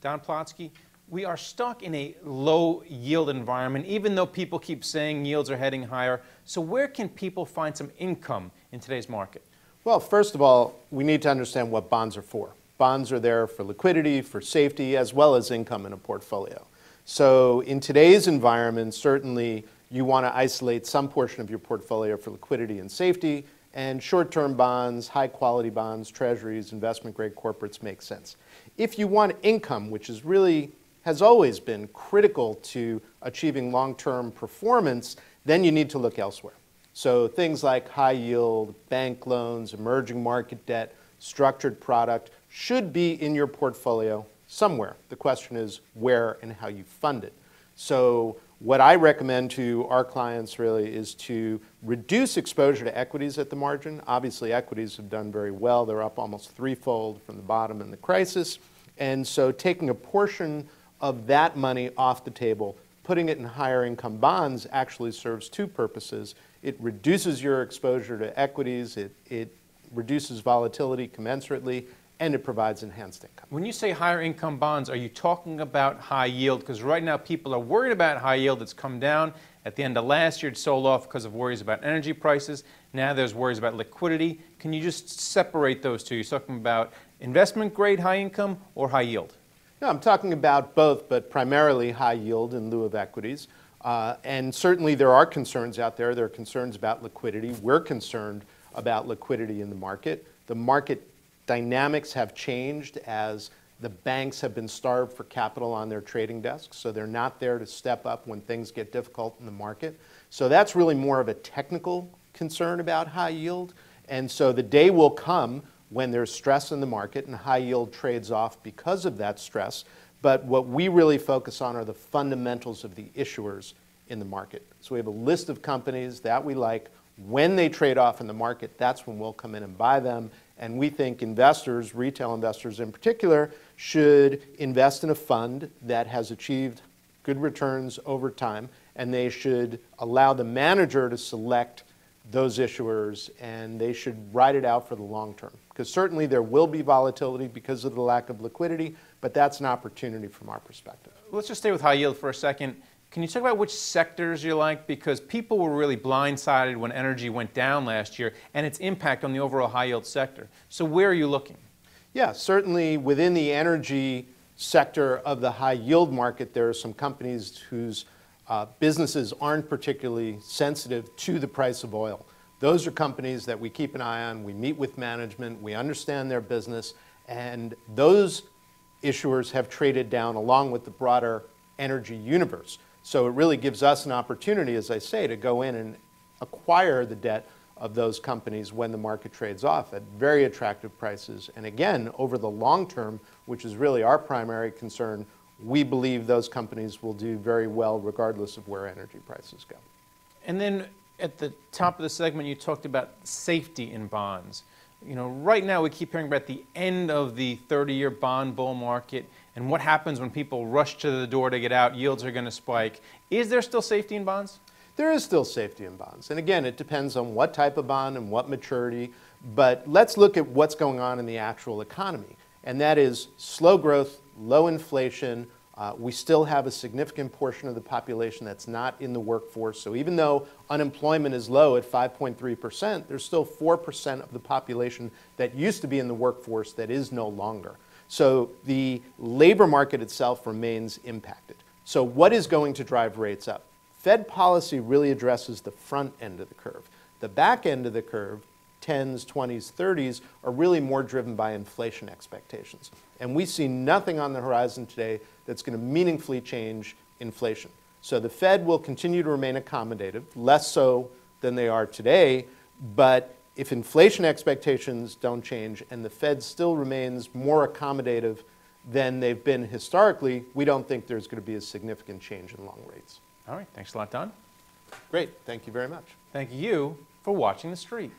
Don Plotsky, we are stuck in a low yield environment, even though people keep saying yields are heading higher. So where can people find some income in today's market? Well, first of all, we need to understand what bonds are for. Bonds are there for liquidity, for safety, as well as income in a portfolio. So in today's environment, certainly you want to isolate some portion of your portfolio for liquidity and safety, and short-term bonds, high-quality bonds, treasuries, investment-grade corporates make sense. If you want income, which is really has always been critical to achieving long-term performance, then you need to look elsewhere. So things like high yield, bank loans, emerging market debt, structured product should be in your portfolio somewhere. The question is where and how you fund it. So what I recommend to our clients really is to reduce exposure to equities at the margin. Obviously, equities have done very well. They're up almost threefold from the bottom in the crisis. And so taking a portion of that money off the table, putting it in higher income bonds actually serves two purposes. It reduces your exposure to equities, it reduces volatility commensurately, and it provides enhanced income. When you say higher income bonds, are you talking about high yield? Because right now people are worried about high yield. It's come down. At the end of last year, it sold off because of worries about energy prices. Now there's worries about liquidity. Can you just separate those two? You're talking about investment grade high income or high yield? No, I'm talking about both, but primarily high yield in lieu of equities. And certainly there are concerns out there. There are concerns about liquidity. We're concerned about liquidity in the market. The market dynamics have changed as the banks have been starved for capital on their trading desks, so they're not there to step up when things get difficult in the market. So that's really more of a technical concern about high yield. And so the day will come when there's stress in the market and high yield trades off because of that stress. But what we really focus on are the fundamentals of the issuers in the market. So we have a list of companies that we like. When they trade off in the market, that's when we'll come in and buy them. And we think investors, retail investors in particular, should invest in a fund that has achieved good returns over time, and they should allow the manager to select those issuers, and they should ride it out for the long term. Because certainly there will be volatility because of the lack of liquidity, but that's an opportunity from our perspective. Let's just stay with high yield for a second. Can you talk about which sectors you like? Because people were really blindsided when energy went down last year and its impact on the overall high yield sector. So where are you looking? Yeah, certainly within the energy sector of the high yield market, there are some companies whose businesses aren't particularly sensitive to the price of oil. Those are companies that we keep an eye on. We meet with management, we understand their business, and those issuers have traded down along with the broader energy universe. So it really gives us an opportunity, as I say, to go in and acquire the debt of those companies when the market trades off at very attractive prices. And again, over the long term, which is really our primary concern, we believe those companies will do very well regardless of where energy prices go. And then at the top of the segment, you talked about safety in bonds. You know, right now we keep hearing about the end of the 30-year bond bull market and what happens when people rush to the door to get out. Yields are going to spike. Is there still safety in bonds? There is still safety in bonds. And again, it depends on what type of bond and what maturity. But let's look at what's going on in the actual economy. And that is slow growth, low inflation. We still have a significant portion of the population that's not in the workforce. So even though unemployment is low at 5.3%, there's still 4% of the population that used to be in the workforce that is no longer. So the labor market itself remains impacted. So what is going to drive rates up? Fed policy really addresses the front end of the curve. The back end of the curve, 10s, 20s, 30s, are really more driven by inflation expectations. And we see nothing on the horizon today that's going to meaningfully change inflation. So the Fed will continue to remain accommodative, less so than they are today, but if inflation expectations don't change and the Fed still remains more accommodative than they've been historically, we don't think there's going to be a significant change in long rates. All right, thanks a lot, Don. Great, thank you very much. Thank you for watching The Street.